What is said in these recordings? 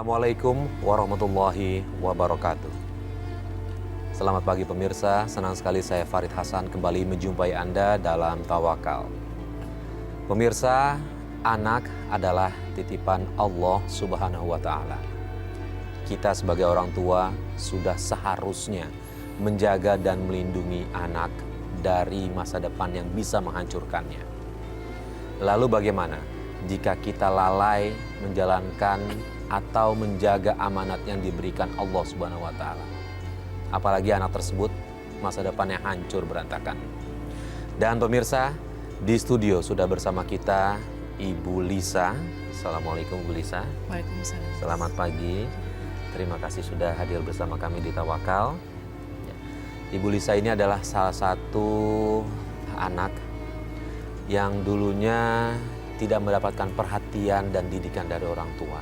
Assalamualaikum warahmatullahi wabarakatuh. Selamat pagi pemirsa, senang sekali saya Farid Hasan kembali menjumpai Anda dalam Tawakal. Pemirsa, anak adalah titipan Allah Subhanahu wa Ta'ala. Kita sebagai orang tua sudah seharusnya menjaga dan melindungi anak dari masa depan yang bisa menghancurkannya. Lalu bagaimana jika kita lalai menjalankan atau menjaga amanat yang diberikan Allah Subhanahu wa Ta'ala? Apalagi anak tersebut masa depannya hancur berantakan. Dan pemirsa, di studio sudah bersama kita Ibu Lisa. Assalamualaikum Bu Lisa. Waalaikumsalam. Selamat pagi. Terima kasih sudah hadir bersama kami di Tawakal. Ibu Lisa ini adalah salah satu anak yang dulunya tidak mendapatkan perhatian dan didikan dari orang tua.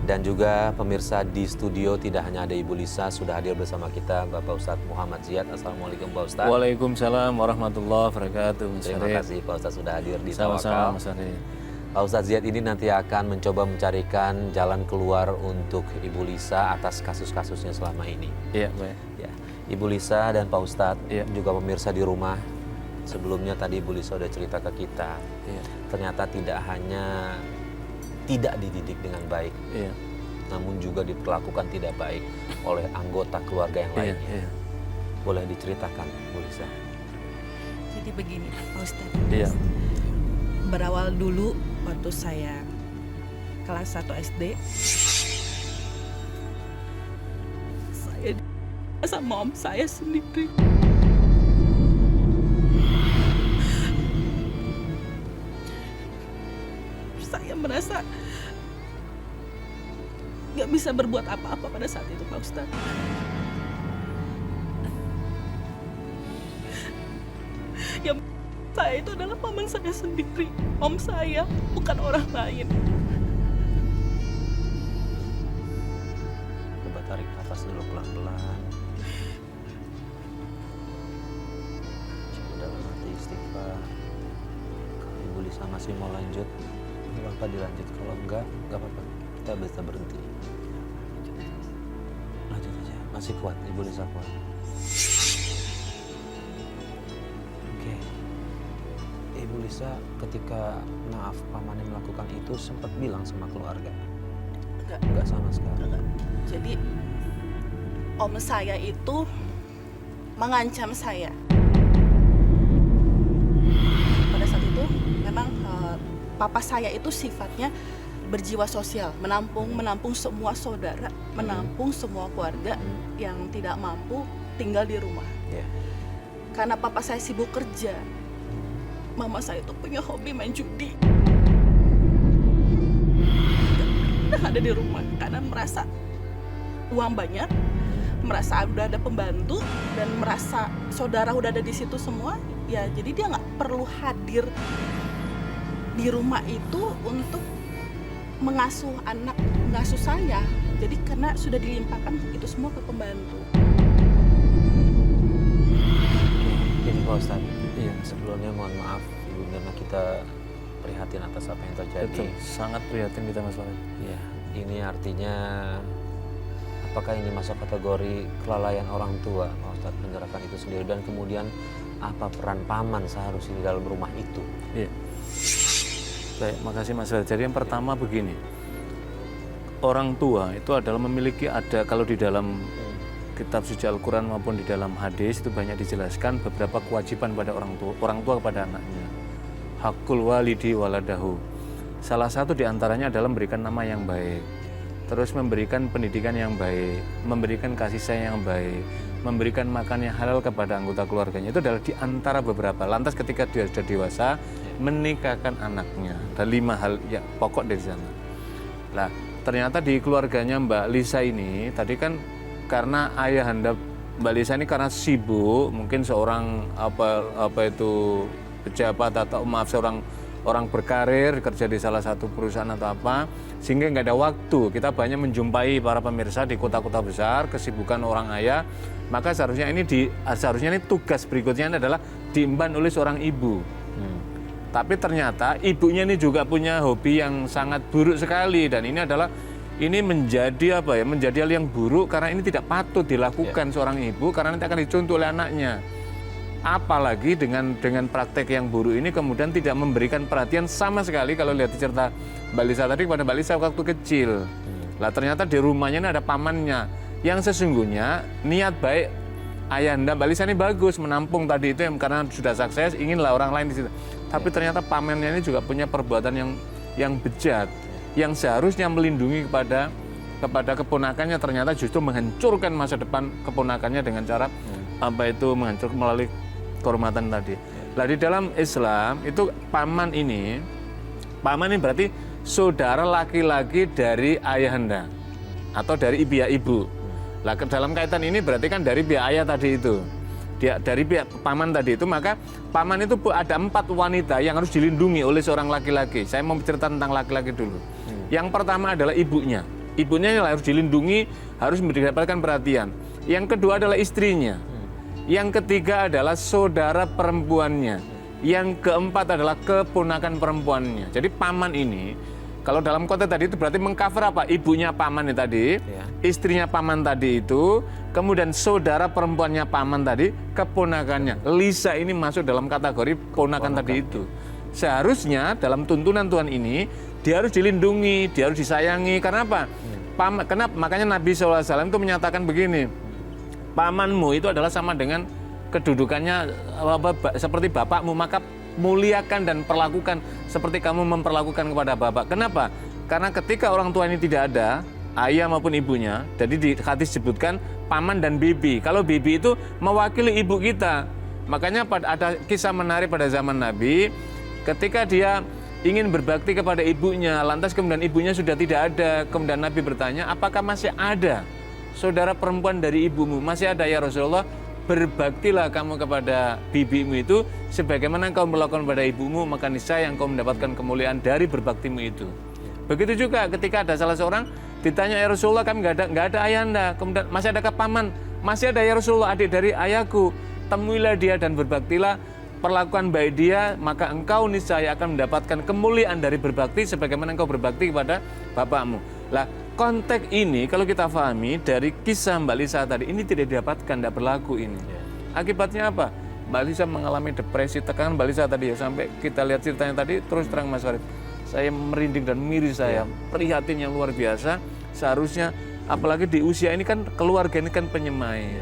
Dan juga pemirsa di studio tidak hanya ada Ibu Lisa, sudah hadir bersama kita Bapak Ustadz Muhammad Ziyad. Assalamualaikum Pak Ustadz. Waalaikumsalam warahmatullahi wabarakatuh. Terima kasih Pak Ustadz sudah hadir di Sama-sama, Tawakal. Mas Ari. Pak Ustadz Ziyad ini nanti akan mencoba mencarikan jalan keluar untuk Ibu Lisa atas kasus-kasusnya selama ini. Iya, baik. Ya. Ibu Lisa dan Pak Ustadz, Iya. juga pemirsa di rumah, sebelumnya tadi Ibu Lisa sudah cerita ke kita, Iya. ternyata tidak hanya tidak dididik dengan baik, Iya. namun juga diperlakukan tidak baik oleh anggota keluarga yang Iya, lainnya. iya. Boleh diceritakan, Bu Lisa? Jadi begini Pak Ustadz, Iya. berawal dulu waktu saya kelas 1 SD, saya sama om saya sendiri. Saya merasa nggak bisa berbuat apa-apa pada saat itu Pak Ustadz. Yang saya itu adalah paman saya sendiri, om saya, bukan orang lain. Coba tarik nafas dulu pelan-pelan. Coba dalam hati istighfar. Kalau Ibu Lisa masih mau lanjut, nggak apa-apa dilanjut. Kalau enggak apa-apa. Kita bisa berhenti. Lanjut aja. Masih kuat, Ibu Lisa kuat. Oke. Ibu Lisa ketika maaf pamannya melakukan itu sempat bilang sama keluarga? Enggak sama sekali. Jadi om saya itu mengancam saya. Pada saat itu memang papa saya itu sifatnya berjiwa sosial, menampung semua saudara, menampung semua keluarga yang tidak mampu tinggal di rumah. Ya. Karena papa saya sibuk kerja, mama saya itu punya hobi main judi. Udah ada di rumah karena merasa uang banyak, merasa udah ada pembantu, dan merasa saudara udah ada di situ semua. Ya jadi dia nggak perlu hadir di rumah itu untuk mengasuh anak, mengasuh saya. Jadi karena sudah dilimpahkan itu semua ke pembantu. Jadi Pak Ustadz, Iya. sebelumnya mohon maaf Ibu, karena kita prihatin atas apa yang terjadi. Betul. Sangat prihatin kita, Mas Farid. Ya, ini artinya apakah ini masuk kategori kelalaian orang tua, Pak Ustadz, menyerahkan itu sendiri, dan kemudian apa peran paman seharusnya di dalam rumah itu? Iya. Baik, makasih Mas Farid. Jadi yang pertama begini. Orang tua itu adalah memiliki kalau di dalam kitab suci Al-Quran maupun di dalam hadis itu banyak dijelaskan beberapa kewajiban pada orang tua kepada anaknya. Hakul walidi waladahu. Salah satu diantaranya adalah memberikan nama yang baik, terus memberikan pendidikan yang baik, memberikan kasih sayang yang baik, memberikan makan yang halal kepada anggota keluarganya. Itu adalah diantara beberapa. Lantas ketika dia sudah dewasa, menikahkan anaknya. Ada 5 hal yang pokok dari sana. Nah, ternyata di keluarganya Mbak Lisa ini, tadi kan karena ayahanda Mbak Lisa ini karena sibuk, mungkin seorang pejabat atau seorang orang berkarir kerja di salah satu perusahaan atau apa, sehingga nggak ada waktu. Kita banyak menjumpai para pemirsa di kota-kota besar, kesibukan orang ayah, maka seharusnya ini tugas berikutnya adalah diemban oleh seorang ibu. Tapi ternyata ibunya ini juga punya hobi yang sangat buruk sekali, dan ini adalah ini menjadi apa ya? Menjadi hal yang buruk karena ini tidak patut dilakukan seorang ibu karena nanti akan dicontoh oleh anaknya. Apalagi dengan praktek yang buruk ini kemudian tidak memberikan perhatian sama sekali kalau lihat cerita Mbak Lisa tadi kepada Mbak Lisa waktu kecil. Lah ternyata di rumahnya ini ada pamannya yang sesungguhnya niat baik ayahanda Mbak Lisa ini bagus menampung tadi itu yang karena sudah sukses inginlah orang lain di situ. Tapi ternyata pamannya ini juga punya perbuatan yang bejat yang seharusnya melindungi kepada keponakannya ternyata justru menghancurkan masa depan keponakannya dengan cara menghancurkan melalui kehormatan tadi. Nah di dalam Islam itu paman ini berarti saudara laki-laki dari ayahanda atau dari ibu. Nah dalam kaitan ini berarti kan dari pihak ayah tadi itu, dari pihak paman tadi itu, maka paman itu ada 4 wanita yang harus dilindungi oleh seorang laki-laki. Saya mau cerita tentang laki-laki dulu. Yang pertama adalah ibunya. Ibunya yang harus dilindungi, harus mendapatkan perhatian. Yang kedua adalah istrinya. Yang ketiga adalah saudara perempuannya. Yang keempat adalah keponakan perempuannya. Jadi paman ini, kalau dalam konteks tadi itu berarti mengcover apa? Ibunya paman ini tadi, istrinya paman tadi itu, kemudian saudara perempuannya paman tadi, keponakannya. Lisa ini masuk dalam kategori ponakan tadi itu. Seharusnya dalam tuntunan Tuhan ini, dia harus dilindungi, dia harus disayangi. Karena apa? Kenapa? Makanya Nabi SAW itu menyatakan begini, pamanmu itu adalah sama dengan kedudukannya seperti bapakmu, maka muliakan dan perlakukan seperti kamu memperlakukan kepada bapak. Kenapa? Karena ketika orang tua ini tidak ada, ayah maupun ibunya, jadi di hadis disebutkan paman dan bibi. Kalau bibi itu mewakili ibu kita. Makanya ada kisah menarik pada zaman Nabi, ketika dia ingin berbakti kepada ibunya, lantas kemudian ibunya sudah tidak ada, kemudian Nabi bertanya, apakah masih ada saudara perempuan dari ibumu? Masih ada ya Rasulullah. Berbaktilah kamu kepada bibimu itu sebagaimana engkau melakukan pada ibumu, maka niscaya engkau mendapatkan kemuliaan dari berbaktimu itu. Begitu juga ketika ada salah seorang ditanya, ya Rasulullah kami nggak ada ayahanda, kemudian masih adakah paman? Masih ada ya Rasulullah, adik dari ayahku. Temuilah dia dan berbaktilah, perlakuan baik dia, maka engkau niscaya akan mendapatkan kemuliaan dari berbakti sebagaimana engkau berbakti kepada bapakmu. Lah, konteks ini kalau kita pahami dari kisah Mbak Lisa tadi, ini tidak didapatkan, tidak berlaku ini. Akibatnya apa? Mbak Lisa mengalami depresi, tekanan Mbak Lisa tadi ya, sampai kita lihat ceritanya tadi, terus terang Mas Farid, saya merinding dan miris saya, prihatin yang luar biasa. Seharusnya, apalagi di usia ini kan keluarga ini kan penyemai.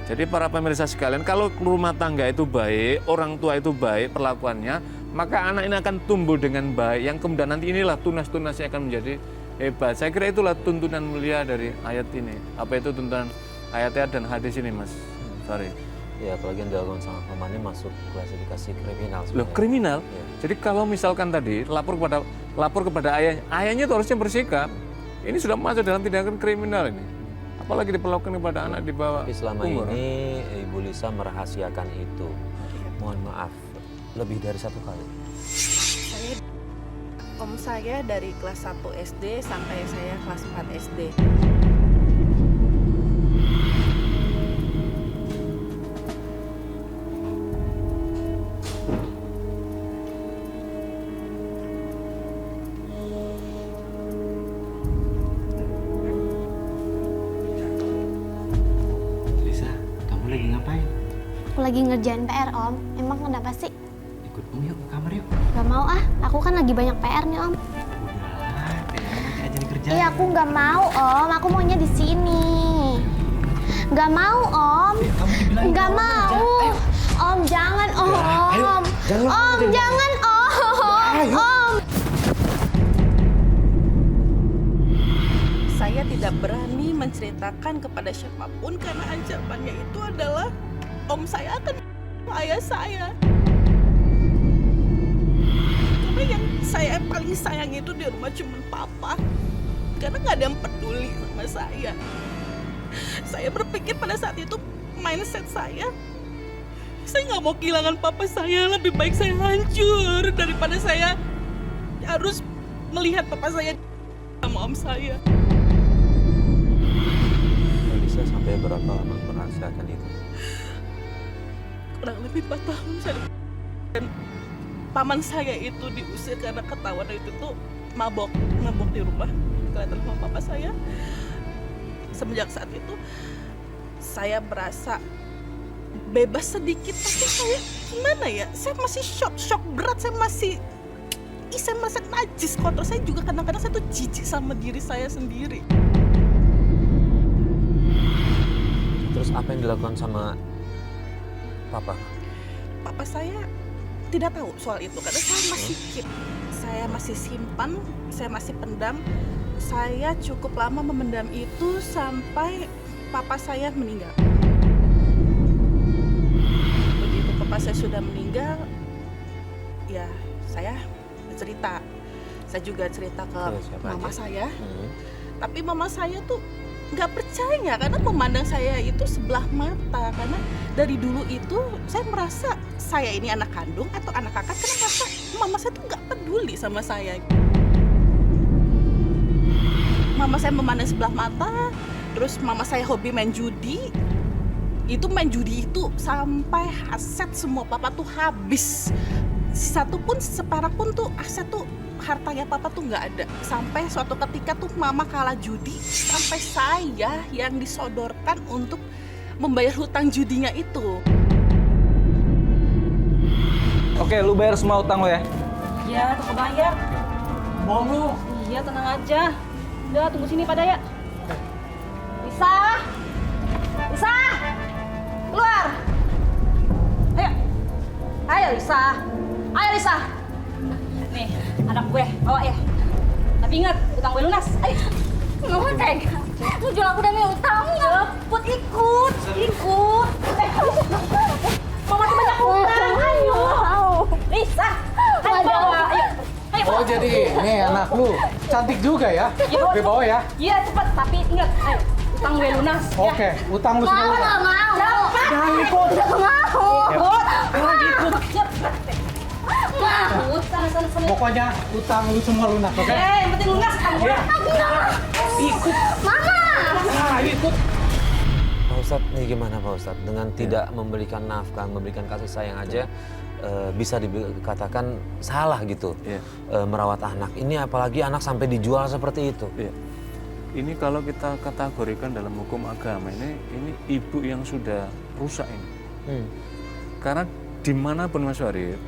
Jadi para pemirsa sekalian, kalau rumah tangga itu baik, orang tua itu baik perlakuannya, maka anak ini akan tumbuh dengan baik, yang kemudian nanti inilah tunas-tunasnya akan menjadi hebat. Saya kira itulah tuntunan mulia dari ayat ini. Apa itu tuntunan ayat-ayat dan hadis ini, Mas? Sorry. Ya, apalagi yang dilakukan sama pamannya masuk klasifikasi kriminal sebenarnya. Loh, kriminal? Ya. Jadi kalau misalkan tadi lapor kepada ayahnya itu harusnya bersikap. Ini sudah masuk dalam tindakan kriminal ini. Apalagi diperlakukan kepada anak di bawah Tapi selama umur. ini Ibu Lisa merahasiakan itu. Mohon maaf, lebih dari 1 kali. Om saya dari kelas 1 SD sampai saya kelas 4 SD. Lisa, kamu lagi ngapain? Aku lagi ngerjain PR, Om. Emang kenapa sih? Ikut Om yuk ke kamar yuk. Gak mau ah, aku kan lagi banyak PR nih, Om. Udah, nanti aja dikerjain. Iya, aku gak mau, Om. Aku maunya di sini. Gak mau, Om. Kamu dibilangin Gak kamu mau. kerja. Ayo. Om, jangan, Om. Ayo, jangan Om, lama, jangan, Om. Ayo. Om. Saya tidak berani menceritakan kepada siapapun karena ancamannya itu adalah om saya akan ayah saya. Karena yang saya paling sayang itu di rumah cuma papa. Karena nggak ada yang peduli sama saya. Saya berpikir pada saat itu mindset saya nggak mau kehilangan papa saya. Lebih baik saya hancur daripada saya harus melihat papa saya sama om saya. Lisa sampai berapa lama merahasiakan itu? Kurang lebih 4 tahun saya. Dan paman saya itu diusir karena ketahuan itu tuh mabok di rumah. kelihatan sama papa saya. Semenjak saat itu saya merasa bebas sedikit, tapi saya gimana ya? Saya masih shock berat, saya merasa najis, kotor. Saya juga kadang-kadang saya tuh jijik sama diri saya sendiri. Terus apa yang dilakukan sama papa? Papa saya tidak tahu soal itu karena saya masih keep, saya masih simpan, saya masih pendam. Saya cukup lama memendam itu sampai papa saya meninggal. Begitu papa saya sudah meninggal, ya saya cerita. Saya juga cerita ke mama saya. Tapi mama saya tuh nggak percaya karena memandang saya itu sebelah mata. Karena dari dulu itu saya merasa saya ini anak kandung atau anak kakak, karena merasa mama saya tuh nggak peduli sama saya. Mama saya memandang sebelah mata, terus mama saya hobi main judi. Itu main judi itu sampai aset semua papa tuh habis. Satu pun separak pun tuh aset tuh hartanya papa tuh nggak ada. Sampai suatu ketika tuh mama kalah judi, sampai saya yang disodorkan untuk membayar hutang judinya itu. Oke, lu bayar semua utang lo ya? Iya, tuh kebayar. Bohong lu. Iya, tenang aja. Udah, tunggu sini pada ya. Lisa! Lisa! Keluar! Ayo! Ayo, Lisa! Ayo, Lisa! Nih, anak gue, bawa ya. Tapi ingat, utang gue lunas. Ayo! Nggak mau tega. Lu jual aku demi utang. Cepet ikut! Ikut! Mama tuh banyak utang, ayo! Lisa! Ayo bawa, ayo! Ayo, Oh jadi, nih anak lu cantik juga ya? Gue bawa ya? iya, cepet, tapi ingat, ayo! Utang gue lunas, ya. Oke, utang lu semua lunas. Mau. Cepet! Jangan ikut. Nggak mau. Ikut! Cepet! Ikut, sana. Pokoknya utang lu semua lunas, oke? Yang penting lunas, utang gue. Ikut. Mama. Nah, ikut. Pak Ustadz, ini gimana Pak Ustadz? Dengan tidak memberikan nafkah, memberikan kasih sayang aja, bisa dikatakan salah gitu, merawat anak. Ini apalagi anak sampai dijual seperti itu. Iya. Ini kalau kita kategorikan dalam hukum agama ini ibu yang sudah rusak ini. Karena dimanapun Mas Farid,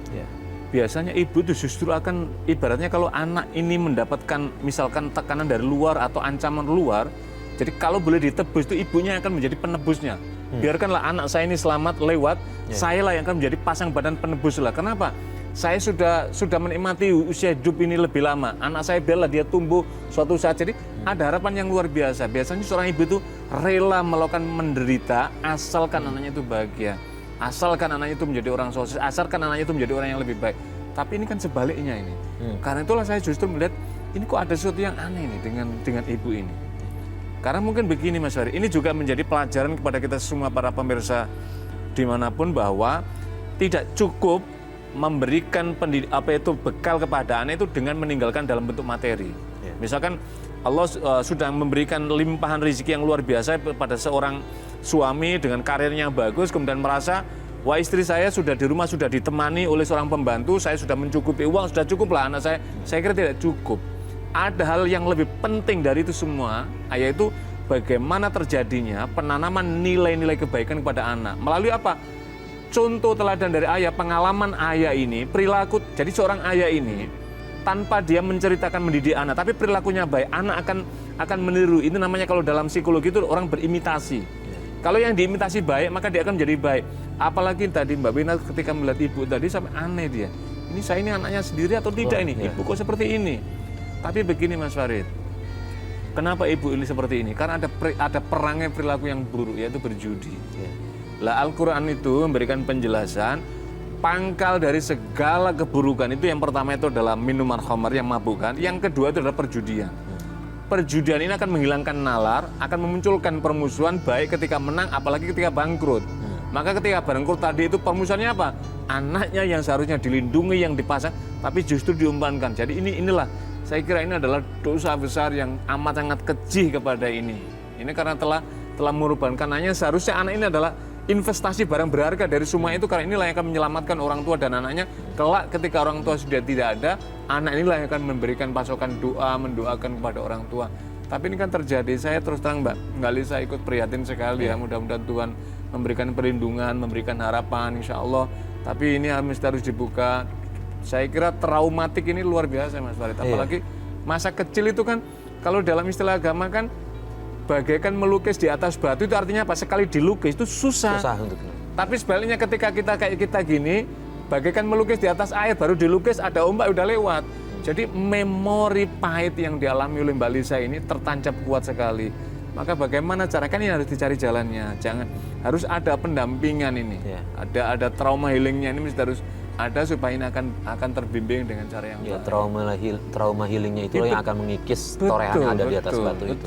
biasanya ibu itu justru akan, ibaratnya kalau anak ini mendapatkan misalkan tekanan dari luar atau ancaman luar, jadi kalau boleh ditebus itu ibunya akan menjadi penebusnya. Biarkanlah anak saya ini selamat lewat, saya lah yang akan menjadi pasang badan penebus lah. Kenapa? Saya sudah menikmati usia hidup ini lebih lama. Anak saya biarlah dia tumbuh suatu saat. Jadi ada harapan yang luar biasa. Biasanya seorang ibu itu rela melakukan menderita asalkan anaknya itu bahagia. Asalkan anaknya itu menjadi orang sukses, asalkan anaknya itu menjadi orang yang lebih baik. Tapi ini kan sebaliknya ini. Karena itulah saya justru melihat ini kok ada sesuatu yang aneh nih dengan ibu ini. Karena mungkin begini Mas Farid, ini juga menjadi pelajaran kepada kita semua para pemirsa dimanapun bahwa tidak cukup memberikan bekal kepada anak itu dengan meninggalkan dalam bentuk materi. Misalkan Allah sudah memberikan limpahan rezeki yang luar biasa pada seorang suami dengan karirnya bagus, kemudian merasa, wah istri saya sudah di rumah, sudah ditemani oleh seorang pembantu, saya sudah mencukupi uang, sudah cukuplah anak saya kira tidak cukup. Ada hal yang lebih penting dari itu semua, yaitu bagaimana terjadinya penanaman nilai-nilai kebaikan kepada anak. Melalui apa? Contoh teladan dari ayah, pengalaman ayah ini, perilaku, jadi seorang ayah ini, tanpa dia menceritakan mendidik anak, tapi perilakunya baik, anak akan meniru. Itu namanya kalau dalam psikologi itu orang berimitasi. Kalau yang diimitasi baik, maka dia akan menjadi baik. Apalagi tadi Mbak Bina ketika melihat ibu tadi sampai aneh dia. Ini saya ini anaknya sendiri atau tidak ini? Ibu kok seperti ini? Tapi begini Mas Farid, kenapa ibu ini seperti ini? Karena ada perangai perilaku yang buruk, yaitu berjudi. Lah Al-Quran itu memberikan penjelasan, pangkal dari segala keburukan itu yang pertama itu adalah minuman khamar yang mabukkan, yang kedua itu adalah perjudian. Perjudian ini akan menghilangkan nalar, akan memunculkan permusuhan baik ketika menang, apalagi ketika bangkrut. Maka ketika bangkrut tadi itu permusuhannya apa? Anaknya yang seharusnya dilindungi, yang dipasang, tapi justru diumpankan. Jadi inilah, saya kira ini adalah dosa besar yang amat sangat keji kepada ini. Ini karena telah mengorbankan anaknya, seharusnya anak ini adalah investasi barang berharga dari semua itu, karena inilah yang akan menyelamatkan orang tua dan anaknya. Kelak ketika orang tua sudah tidak ada, anak inilah yang akan memberikan pasokan doa, mendoakan kepada orang tua. Tapi ini kan terjadi, saya terus terang Mbak Lisa ikut prihatin sekali ya. Mudah-mudahan Tuhan memberikan perlindungan, memberikan harapan insya Allah. Tapi ini mesti harus dibuka. Saya kira traumatik ini luar biasa Mas Farid. Apalagi masa kecil itu kan, kalau dalam istilah agama kan, bagaikan melukis di atas batu, itu artinya apa? Sekali dilukis itu susah. untuk Tapi sebaliknya ketika kita kayak kita gini, bagaikan melukis di atas air, baru dilukis ada ombak udah lewat. Jadi memori pahit yang dialami oleh Mbak Lisa ini tertancap kuat sekali. Maka bagaimana cara, kan ini harus dicari jalannya. Jangan, harus ada pendampingan ini. Ada trauma healingnya ini mesti harus ada supaya ini akan terbimbing dengan cara yang baik. Trauma healingnya itu yang akan mengikis torehan yang ada di atas batu itu.